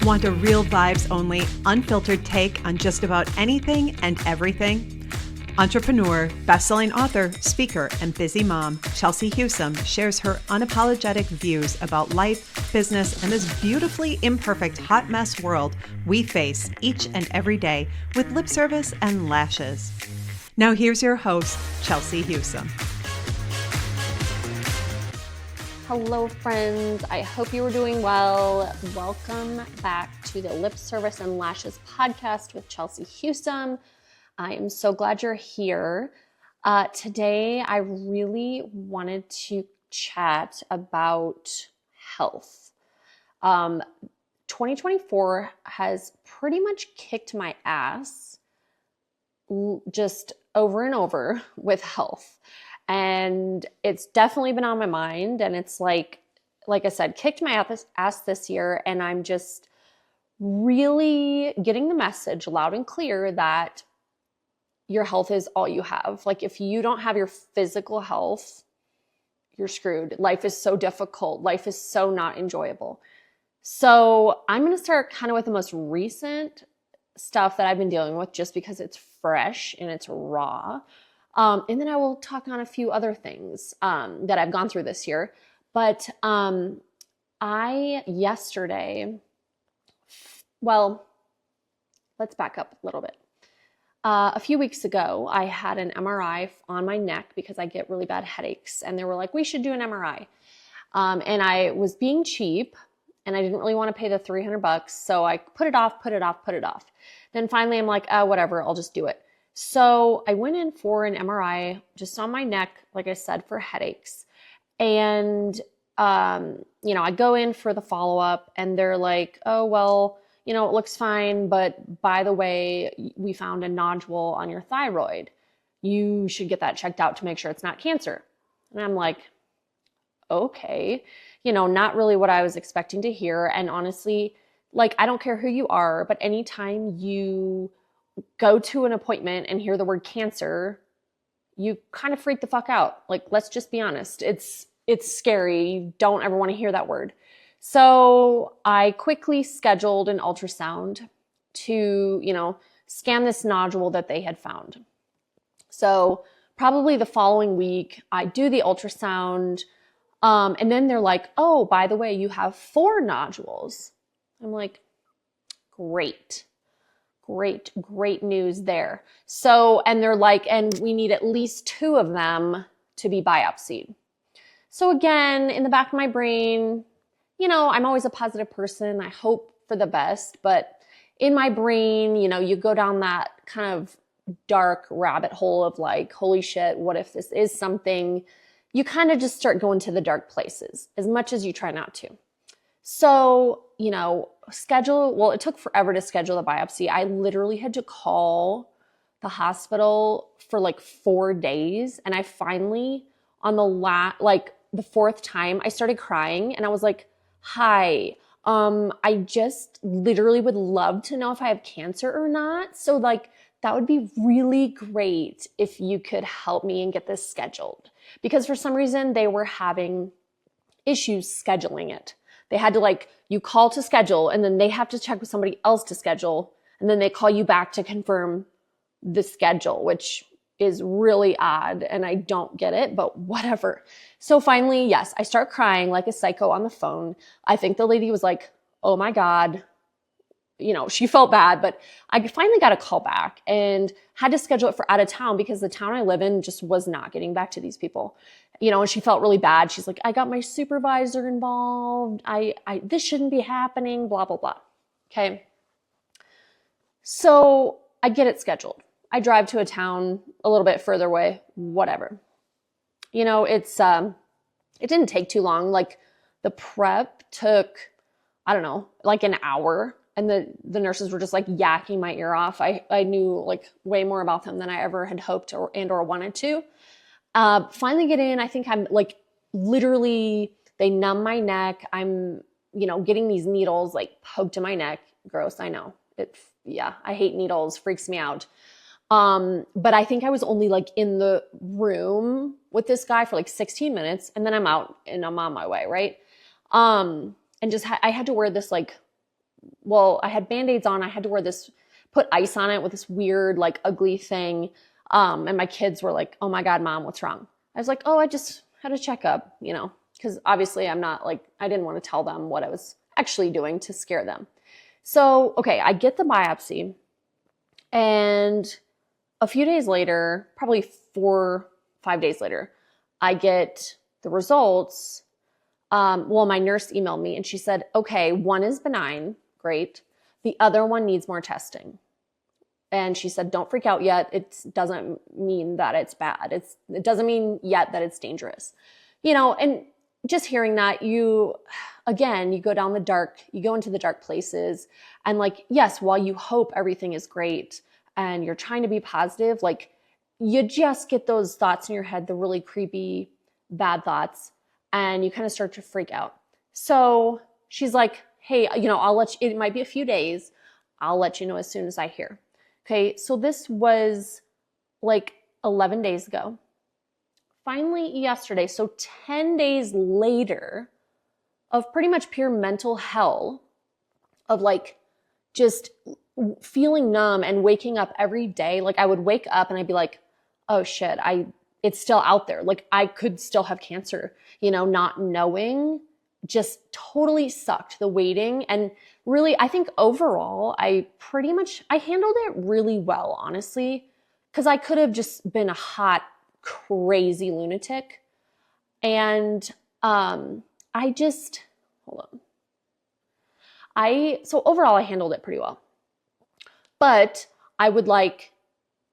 Want a real vibes only, unfiltered take on just about anything and everything? Entrepreneur, best-selling author, speaker, and busy mom, Chelsea Husum shares her unapologetic views about life, business, and this beautifully imperfect hot mess world we face each and every day with lip service and lashes. Now here's your host, Chelsea Husum. Hello, friends. I hope you are doing well. Welcome back to the Lip Service and Lashes podcast with Chelsea Husum. I am so glad you're here. Today, I really wanted to chat about health. 2024 has pretty much kicked my ass just over and over with health. And it's definitely been on my mind. And it's like I said, kicked my ass this year. And I'm just really getting the message loud and clear that your health is all you have. Like if you don't have your physical health, you're screwed. Life is so difficult. Life is so not enjoyable. So I'm going to start kind of with the most recent stuff that I've been dealing with just because it's fresh and it's raw. And then I will talk on a few other things that I've gone through this year. But let's back up a little bit. A few weeks ago, I had an MRI on my neck because I get really bad headaches. And they were like, we should do an MRI. And I was being cheap and I didn't really want to pay the $300. So I put it off. Then finally, I'm like, whatever, I'll just do it. So I went in for an MRI just on my neck, like I said, for headaches. And, I go in for the follow-up and they're like, oh, well, it looks fine. But by the way, we found a nodule on your thyroid. You should get that checked out to make sure it's not cancer. And I'm like, okay, not really what I was expecting to hear. And honestly, I don't care who you are, but anytime you go to an appointment and hear the word cancer, you kind of freak the fuck out. Let's just be honest. It's scary. You don't ever want to hear that word. So I quickly scheduled an ultrasound to, scan this nodule that they had found. So probably the following week, I do the ultrasound. And then they're like, oh, by the way, you have 4 nodules. I'm like, great news there. So, and they're like, and we need at least 2 of them to be biopsied. So again, in the back of my brain, I'm always a positive person. I hope for the best, but in my brain, you go down that kind of dark rabbit hole of like, holy shit, what if this is something? You kind of just start going to the dark places as much as you try not to. So, it took forever to schedule the biopsy. I literally had to call the hospital for 4 days. And I finally, on the 4th time, I started crying and I was like, hi, I just literally would love to know if I have cancer or not. So that would be really great if you could help me and get this scheduled. Because for some reason they were having issues scheduling it. They had to you call to schedule and then they have to check with somebody else to schedule. And then they call you back to confirm the schedule, which is really odd. And I don't get it, but whatever. So finally, yes, I start crying like a psycho on the phone. I think the lady was like, oh my God, she felt bad, but I finally got a call back and had to schedule it for out of town because the town I live in just was not getting back to these people. And she felt really bad. She's like, I got my supervisor involved. This shouldn't be happening, blah, blah, blah. Okay. So I get it scheduled. I drive to a town a little bit further away, whatever. It didn't take too long. The prep took, I don't know, an hour. And the nurses were just yakking my ear off. I knew way more about them than I ever had hoped or wanted to. Finally get in. I think I'm literally, they numb my neck. I'm, getting these needles poked in my neck. Gross. I know. I hate needles. Freaks me out. But I think I was only like in the room with this guy for like 16 minutes, and then I'm out and I'm on my way, right? And just I had to wear this like, well, I had Band-Aids on. I had to wear this, put ice on it with this weird like ugly thing. And my kids were like, "Oh my God, Mom, what's wrong?" I was like, "Oh, I just had a checkup," because obviously I'm not like, I didn't want to tell them what I was actually doing to scare them. So, okay, I get the biopsy, and a few days later, probably 4-5 days later, I get the results. Well, my nurse emailed me and she said, okay, one is benign, great. The other one needs more testing. And she said, don't freak out yet. It doesn't mean that it's bad. It doesn't mean yet that it's dangerous. And just hearing that, you go down you go into the dark places. And like, yes, while you hope everything is great and you're trying to be positive, like you just get those thoughts in your head, the really creepy, bad thoughts, and you kind of start to freak out. So she's like, hey, I'll let you, it might be a few days. I'll let you know as soon as I hear. Okay, so this was like 11 days ago. Finally, yesterday, so 10 days later of pretty much pure mental hell, of like just feeling numb and waking up every day. Like I would wake up and I'd be like, oh shit, it's still out there. Like I could still have cancer, not knowing just totally sucked, the waiting. And really, I think overall, I handled it really well, honestly, because I could have just been a hot, crazy lunatic. And hold on. So overall, I handled it pretty well. But I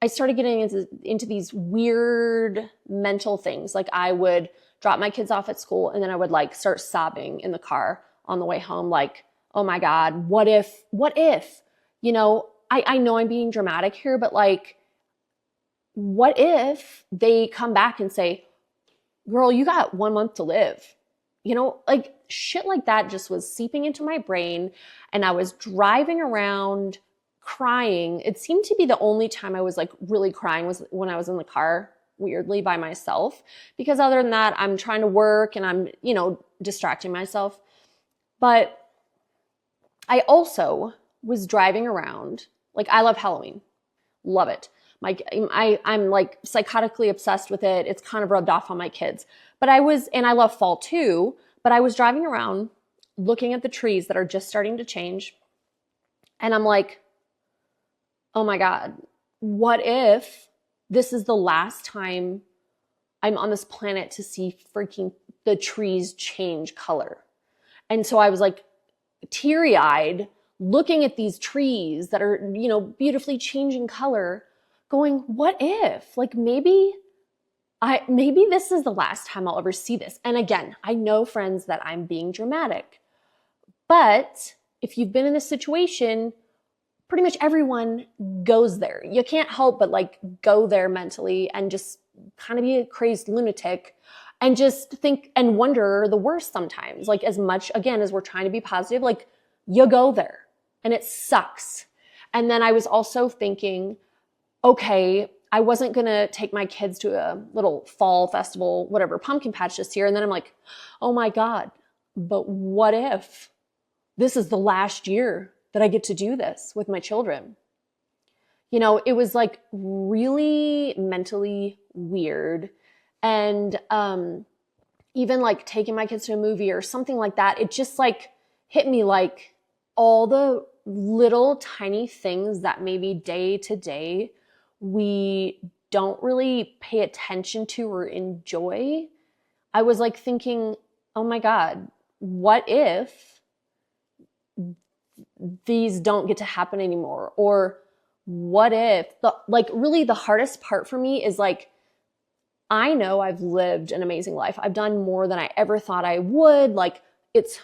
started getting into these weird mental things. Like I would drop my kids off at school and then I would like start sobbing in the car on the way home. Like, oh my God, what if, I know I'm being dramatic here, but like, what if they come back and say, girl, you got 1 month to live? Like shit like that just was seeping into my brain. And I was driving around crying. It seemed to be the only time I was like really crying was when I was in the car, weirdly, by myself, because other than that, I'm trying to work and I'm, distracting myself. But I also was driving around. Like I love Halloween. Love it. I'm like psychotically obsessed with it. It's kind of rubbed off on my kids. And I love fall too, but I was driving around looking at the trees that are just starting to change. And I'm like, oh my God, what if this is the last time I'm on this planet to see freaking the trees change color? And so I was like teary-eyed looking at these trees that are, beautifully changing color, going, what if? Like maybe this is the last time I'll ever see this. And again, I know, friends, that I'm being dramatic. But if you've been in this situation, pretty much everyone goes there. You can't help but like go there mentally and just kind of be a crazed lunatic and just think and wonder the worst sometimes. Like as much, again, as we're trying to be positive, like you go there and it sucks. And then I was also thinking, okay, I wasn't going to take my kids to a little fall festival, whatever, pumpkin patch this year. And then I'm like, oh my God, but what if this is the last year that I get to do this with my children? It was like really mentally weird. And even like taking my kids to a movie or something like that, it just like hit me like all the little tiny things that maybe day to day we don't really pay attention to or enjoy. I was like thinking, oh my God, what if these don't get to happen anymore? Or what if really the hardest part for me is like, I know I've lived an amazing life. I've done more than I ever thought I would. Like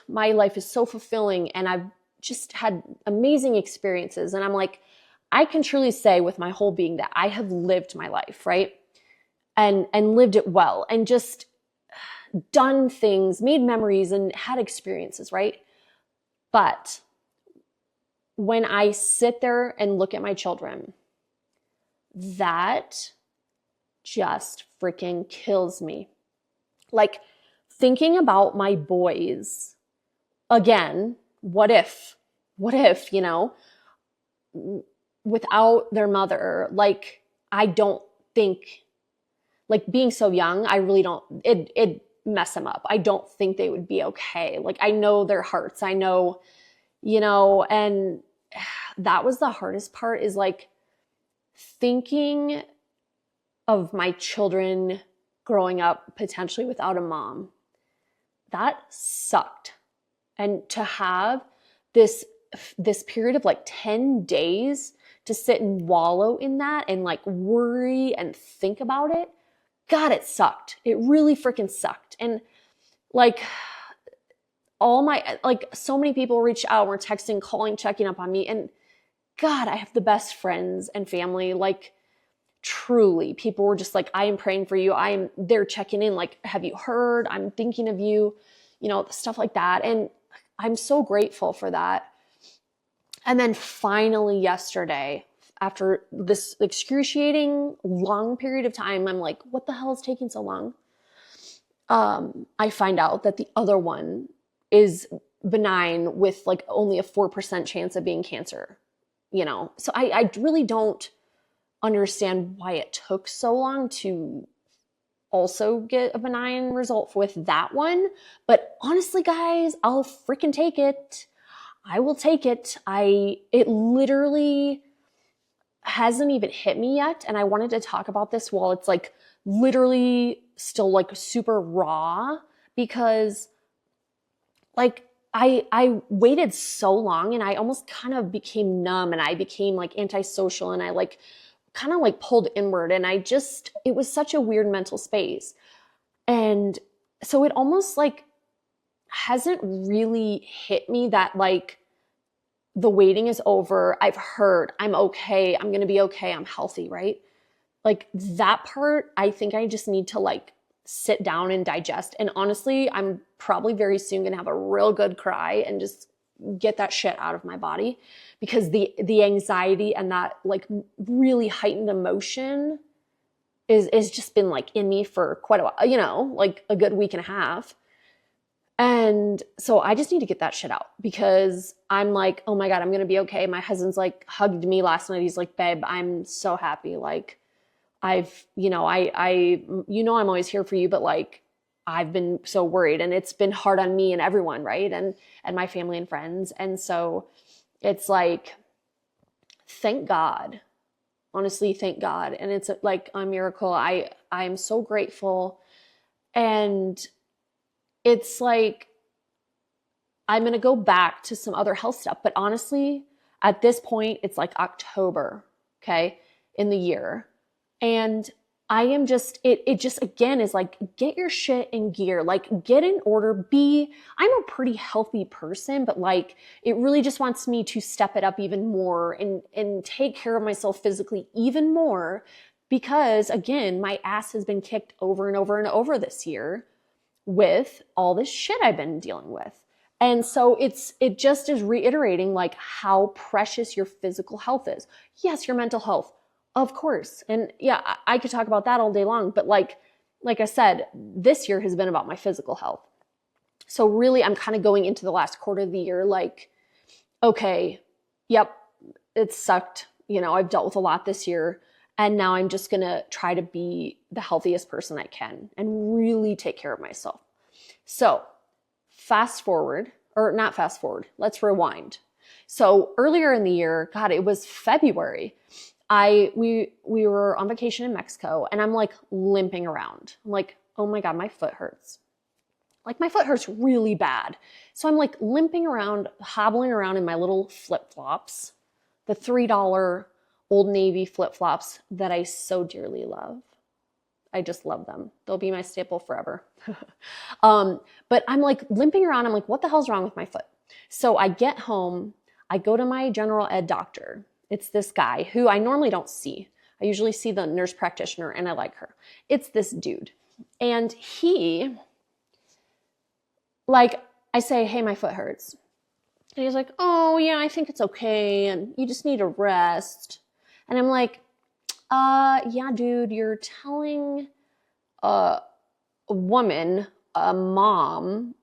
my life is so fulfilling and I've just had amazing experiences. And I'm like, I can truly say with my whole being that I have lived my life, right? And lived it well and just done things, made memories and had experiences, right? But when I sit there and look at my children, that just freaking kills me. Like, thinking about my boys, again, what if, without their mother, like, I don't think, like, being so young, I really don't, it mess them up. I don't think they would be okay. Like, I know their hearts. I know, and that was the hardest part, is like thinking of my children growing up potentially without a mom. That sucked. And to have this period of like 10 days to sit and wallow in that and like worry and think about it, God, it sucked. It really freaking sucked. And like, so many people reached out, were texting, calling, checking up on me. And God, I have the best friends and family. Like, truly, people were just like, I am praying for you. They're checking in. Like, have you heard? I'm thinking of you, stuff like that. And I'm so grateful for that. And then finally yesterday, after this excruciating long period of time, I'm like, what the hell is taking so long? I find out that the other one is benign with like only a 4% chance of being cancer, So I really don't understand why it took so long to also get a benign result with that one. But honestly, guys, I'll freaking take it. I will take it. It literally hasn't even hit me yet. And I wanted to talk about this while it's like literally still like super raw, because like I waited so long and I almost kind of became numb, and I became like antisocial, and I like kind of like pulled inward, and it was such a weird mental space. And so it almost like hasn't really hit me that like the waiting is over. I've heard, I'm okay. I'm going to be okay. I'm healthy, right? Like that part, I think I just need to like sit down and digest. And honestly, I'm probably very soon going to have a real good cry and just get that shit out of my body, because the anxiety and that like really heightened emotion is just been like in me for quite a while, like a good week and a half. And so I just need to get that shit out, because I'm like, oh my God, I'm going to be okay. My husband's like hugged me last night. He's like, babe, I'm so happy. Like I'm always here for you, but like, I've been so worried, and it's been hard on me and everyone, right? And my family and friends. And so it's like, thank God, honestly, thank God. And it's like a miracle. I'm so grateful. And it's like, I'm going to go back to some other health stuff. But honestly, at this point, it's like October, okay, in the year. And I am just, it just again is like, get your shit in gear, like get in order, I'm a pretty healthy person, but like, it really just wants me to step it up even more and take care of myself physically even more, because again, my ass has been kicked over and over and over this year with all this shit I've been dealing with. And so it just is reiterating like how precious your physical health is. Yes, your mental health, of course. And yeah, I could talk about that all day long, but like I said, this year has been about my physical health. So really, I'm kind of going into the last quarter of the year like, okay, yep, it sucked. I've dealt with a lot this year, and now I'm just going to try to be the healthiest person I can and really take care of myself. So let's rewind. So earlier in the year, God, it was February. We were on vacation in Mexico, and I'm like limping around. I'm like, oh my God, my foot hurts. Like my foot hurts really bad. So I'm like limping around, hobbling around in my little flip-flops, the $3 Old Navy flip-flops that I so dearly love. I just love them. They'll be my staple forever. But I'm like limping around. I'm like, what the hell's wrong with my foot? So I get home, I go to my general ed doctor. It's this guy who I normally don't see. I usually see the nurse practitioner, and I like her. It's this dude. And he, like, I say, hey, my foot hurts. And he's like, oh yeah, I think it's okay. And you just need a rest. And I'm like, Yeah, dude, you're telling a woman, a mom,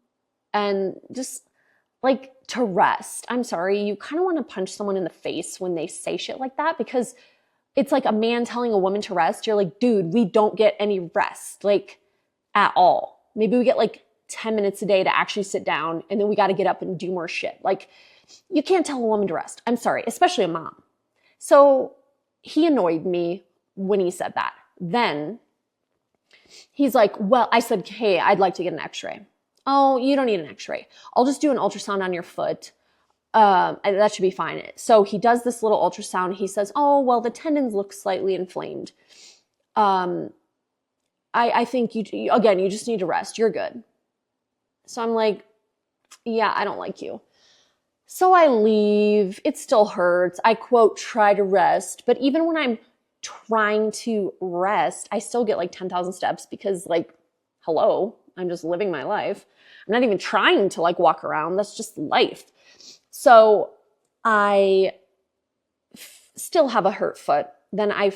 and just like to rest. I'm sorry, you kind of want to punch someone in the face when they say shit like that, because it's like a man telling a woman to rest. You're like, dude, we don't get any rest, like at all. Maybe we get like 10 minutes a day to actually sit down, and then we got to get up and do more shit. Like, you can't tell a woman to rest. I'm sorry, especially a mom. So he annoyed me when he said that. Then he's like, well, I said, hey, I'd like to get an x-ray. Oh, you don't need an x-ray. I'll just do an ultrasound on your foot. That should be fine. So he does this little ultrasound. He says, oh, well, the tendons look slightly inflamed. I think you just need to rest. You're good. So I'm like, yeah, I don't like you. So I leave. It still hurts. I quote, try to rest. But even when I'm trying to rest, I still get like 10,000 steps because like, hello, I'm just living my life. I'm not even trying to like walk around. That's just life. So I still have a hurt foot. Then I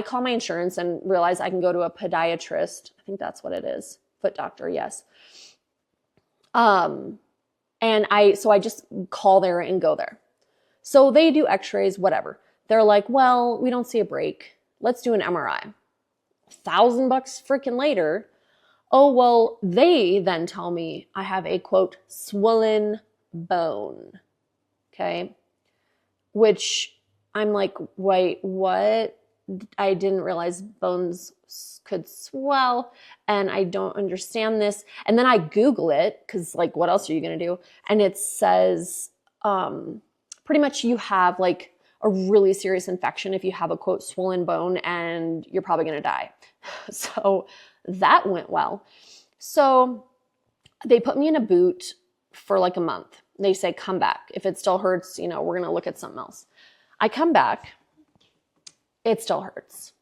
call my insurance and realize I can go to a podiatrist. I think that's what it is. Foot doctor. Yes. And I just call there and go there. So they do x-rays, whatever. They're like, well, we don't see a break. Let's do an MRI. $1,000 freaking later. Oh, well, they then tell me I have a quote, swollen bone. Okay. Which I'm like, wait, what? I didn't realize bones could swell and I don't understand this. And then I Google it because like, what else are you going to do? And it says pretty much you have like a really serious infection if you have a quote swollen bone and you're probably going to die. So that went well. So they put me in a boot for like a month. They say, come back. If it still hurts, we're going to look at something else. I come back. It still hurts.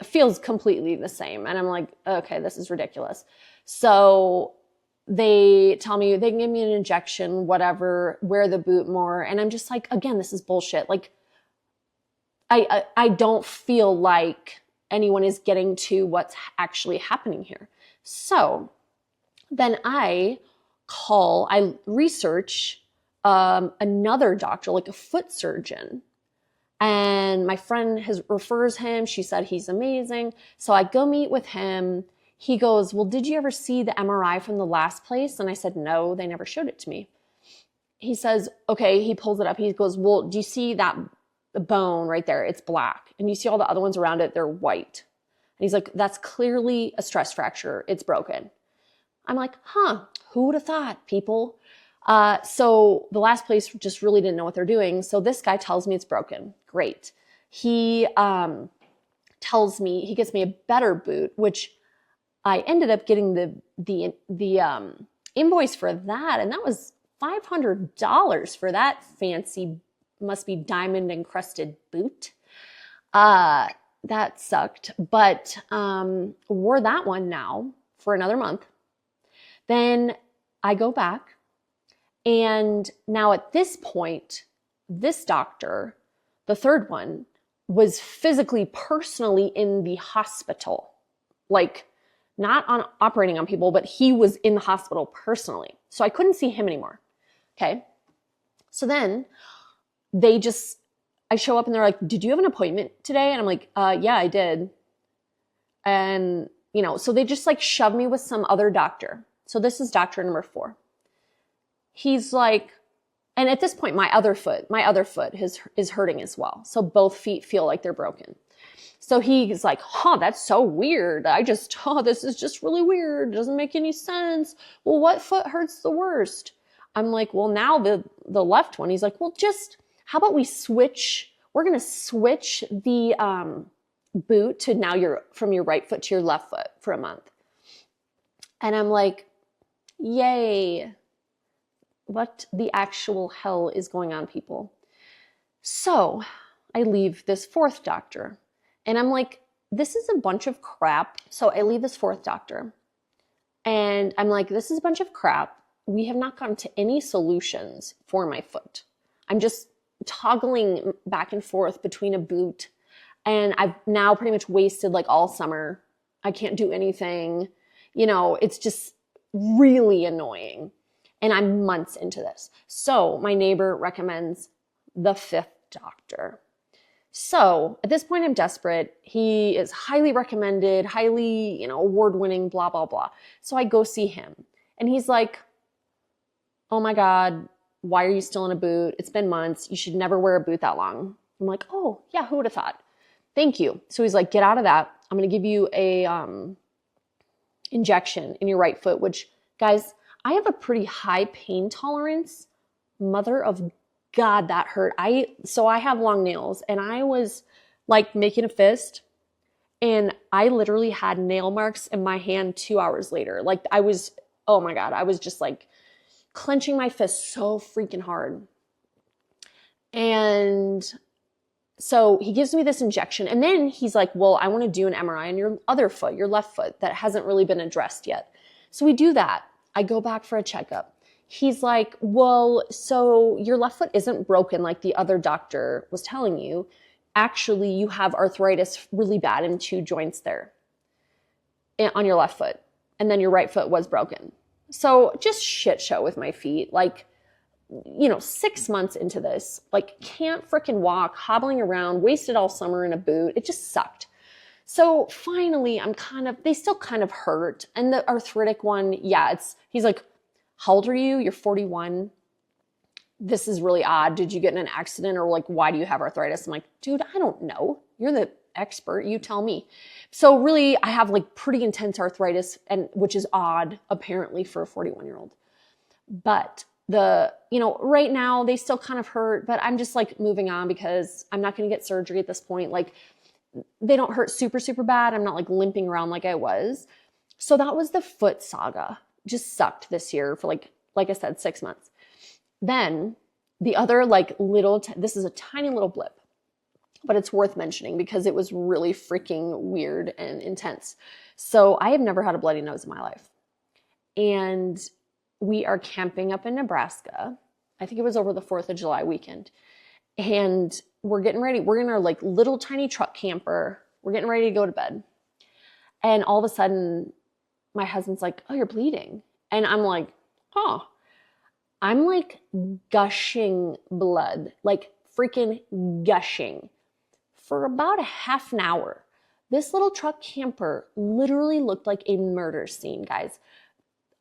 Feels completely the same. And I'm like, okay, this is ridiculous. So they tell me they can give me an injection, whatever, wear the boot more. And I'm just like, again, this is bullshit. Like, I don't feel like anyone is getting to what's actually happening here. So then I research another doctor, like a foot surgeon. And my friend refers him. She said he's amazing. So I go meet with him. He goes, well, did you ever see the MRI from the last place? And I said, no, they never showed it to me. He says, okay, he pulls it up. He goes, well, do you see that bone right there? It's black. And you see all the other ones around it, they're white. And he's like, that's clearly a stress fracture. It's broken. I'm like, who would have thought, people? So the last place just really didn't know what they're doing. So this guy tells me it's broken. Great. He tells me, he gets me a better boot, which I ended up getting the invoice for that. And that was $500 for that fancy, must be diamond encrusted boot. That sucked, but wore that one now for another month. Then I go back. And now at this point, this doctor, the third one, was physically, personally in the hospital. Like, not operating on people, but he was in the hospital personally. So I couldn't see him anymore. Okay. So then I show up and they're like, did you have an appointment today? And I'm like, yeah, I did. And, so they just like shove me with some other doctor. So this is doctor number 4. He's like, and at this point, my other foot is hurting as well. So both feet feel like they're broken. So he's like, that's so weird. This is just really weird. It doesn't make any sense. Well, what foot hurts the worst? I'm like, well, now the left one. He's like, well, how about we switch? We're going to switch the boot to now from your right foot to your left foot for a month. And I'm like, yay. What the actual hell is going on, people? So I leave this 4th doctor and I'm like, this is a bunch of crap. So I leave this 4th doctor and I'm like, this is a bunch of crap. We have not gotten to any solutions for my foot. I'm just toggling back and forth between a boot And I've now pretty much wasted like all summer. I can't do anything. It's just really annoying. And I'm months into this. So my neighbor recommends the fifth doctor. So at this point, I'm desperate. He is highly recommended, highly, award-winning, blah, blah, blah. So I go see him. And he's like, oh my God, why are you still in a boot? It's been months. You should never wear a boot that long. I'm like, oh, yeah, who would have thought? Thank you. So he's like, get out of that. I'm going to give you a injection in your right foot, which, guys, I have a pretty high pain tolerance. Mother of God, that hurt. So I have long nails, and I was like making a fist, and I literally had nail marks in my hand 2 hours later. Like oh my God, I was just like clenching my fist so freaking hard. And so he gives me this injection, and then he's like, well, I want to do an MRI on your other foot, your left foot, that hasn't really been addressed yet. So we do that. I go back for a checkup. He's like, well, so your left foot isn't broken like the other doctor was telling you. Actually, you have arthritis really bad in 2 joints there on your left foot. And then your right foot was broken. So just shit show with my feet. Like, 6 months into this, like can't freaking walk, hobbling around, wasted all summer in a boot. It just sucked. So finally, they still kind of hurt. And the arthritic one, yeah, he's like, how old are you? You're 41. This is really odd. Did you get in an accident, or like, why do you have arthritis? I'm like, dude, I don't know. You're the expert. You tell me. So really, I have like pretty intense arthritis, and which is odd apparently for a 41-year-old. But right now they still kind of hurt, but I'm just like moving on because I'm not going to get surgery at this point. Like, they don't hurt super, super bad. I'm not like limping around like I was. So that was the foot saga. Just sucked this year for like I said, 6 months. Then the other like this is a tiny little blip, but it's worth mentioning because it was really freaking weird and intense. So I have never had a bloody nose in my life. And we are camping up in Nebraska. I think it was over the 4th of July weekend. And we're getting ready. We're in our like little tiny truck camper. We're getting ready to go to bed. And all of a sudden, my husband's like, oh, you're bleeding. And I'm like, oh, I'm like gushing blood, like freaking gushing for about a half an hour. This little truck camper literally looked like a murder scene, guys.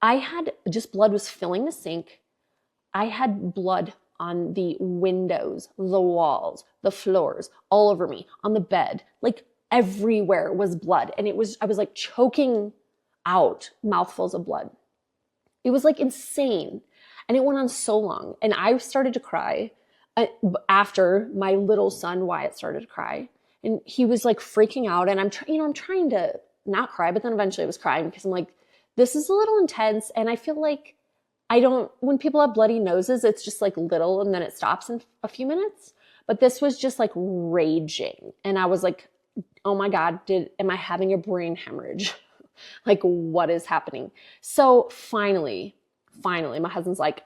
Blood was filling the sink. I had blood on the windows, the walls, the floors, all over me, on the bed, like everywhere was blood. And I was like choking out mouthfuls of blood. It was like insane. And it went on so long. And I started to cry after my little son, Wyatt, started to cry. And he was like freaking out. And I'm trying to not cry, but then eventually I was crying because I'm like, this is a little intense. And I feel like when people have bloody noses, it's just like little and then it stops in a few minutes. But this was just like raging. And I was like, oh my God, am I having a brain hemorrhage? Like, what is happening? So finally, my husband's like,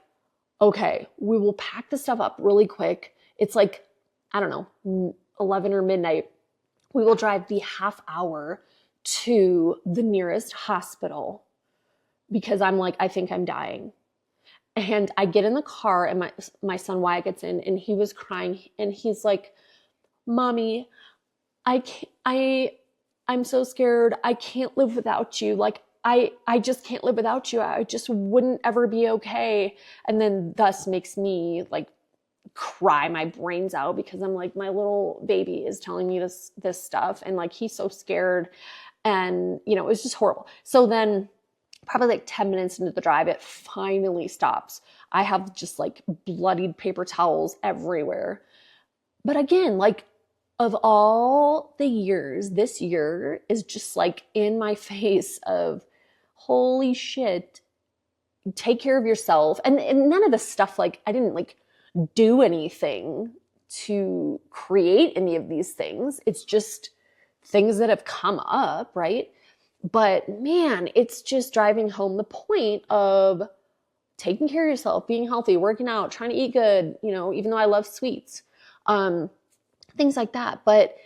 okay, we will pack the stuff up really quick. It's like, I don't know, 11 or midnight. We will drive the half hour to the nearest hospital because I'm like, I think I'm dying. And I get in the car and my son Wyatt gets in and he was crying and he's like, Mommy, I'm so scared. I can't live without you. Like, I just can't live without you. I just wouldn't ever be okay. And then thus makes me like cry my brains out because I'm like, my little baby is telling me this stuff. And like, he's so scared. And, it was just horrible. So then probably like 10 minutes into the drive, it finally stops. I have just like bloodied paper towels everywhere. But again, like, of all the years, this year is just like in my face of holy shit, take care of yourself. And none of this stuff, like I didn't like do anything to create any of these things. It's just things that have come up, right? But man, it's just driving home the point of taking care of yourself, being healthy, working out, trying to eat good, even though I love sweets. Things like that. But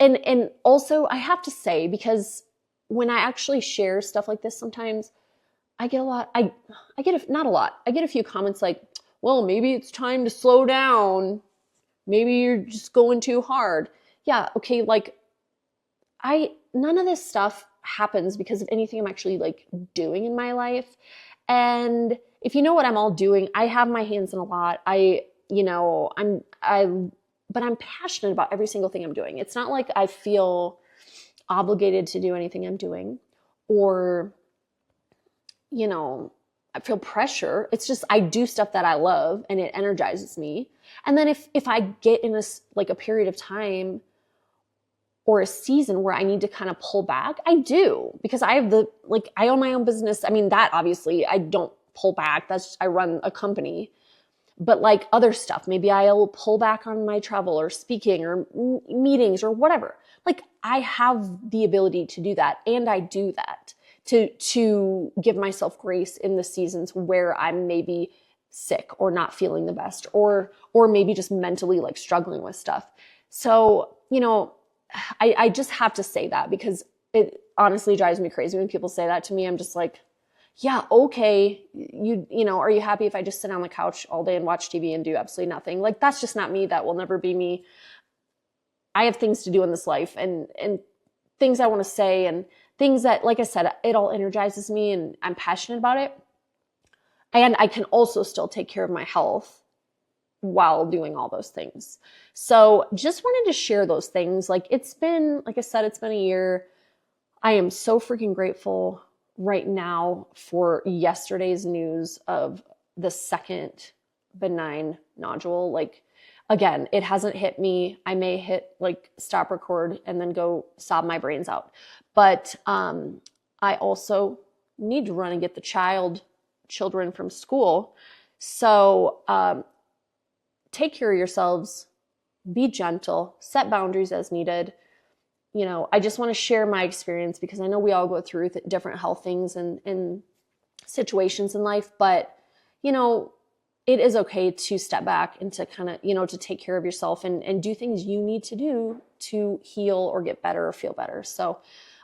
and also I have to say, because when I actually share stuff like this, sometimes I get a lot, not a lot, I get a few comments like, well, maybe it's time to slow down. Maybe you're just going too hard. Yeah. Okay. Like none of this stuff happens because of anything I'm actually like doing in my life. And if you know what I'm all doing, I have my hands in a lot. But I'm passionate about every single thing I'm doing. It's not like I feel obligated to do anything I'm doing, or, I feel pressure. It's just, I do stuff that I love and it energizes me. And then if I get in a period of time or a season where I need to kind of pull back, I do, because I have I own my own business. I mean, that obviously I don't pull back. I run a company. But like other stuff, maybe I'll pull back on my travel or speaking or meetings or whatever. Like I have the ability to do that. And I do that to give myself grace in the seasons where I'm maybe sick or not feeling the best, or maybe just mentally like struggling with stuff. So, I just have to say that, because it honestly drives me crazy when people say that to me. I'm just like, yeah, okay. Are you happy if I just sit on the couch all day and watch TV and do absolutely nothing? Like, that's just not me. That will never be me. I have things to do in this life and things I want to say, and things that, like I said, it all energizes me and I'm passionate about it. And I can also still take care of my health while doing all those things. So just wanted to share those things. Like I said, it's been a year. I am so freaking grateful right now for yesterday's news of the second benign nodule. Like, again, it hasn't hit me. I may hit stop record and then go sob my brains out. But I also need to run and get the children from school. So take care of yourselves, be gentle, set boundaries as needed. I just want to share my experience, because I know we all go through different health things and situations in life, but, it is okay to step back and to kind of, to take care of yourself and do things you need to do to heal or get better or feel better. So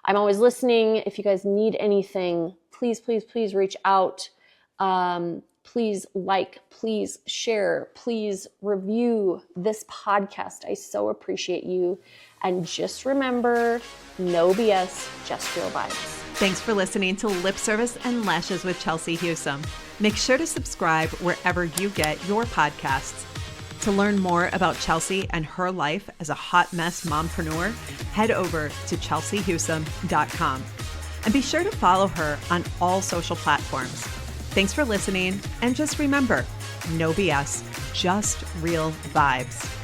I'm always listening. If you guys need anything, please, please, please reach out. Please please share, please review this podcast. I so appreciate you. And just remember, no BS, just real vibes. Thanks for listening to Lip Service and Lashes with Chelsea Husum. Make sure to subscribe wherever you get your podcasts. To learn more about Chelsea and her life as a hot mess mompreneur, head over to chelseahusum.com. And be sure to follow her on all social platforms. Thanks for listening, and just remember, no BS, just real vibes.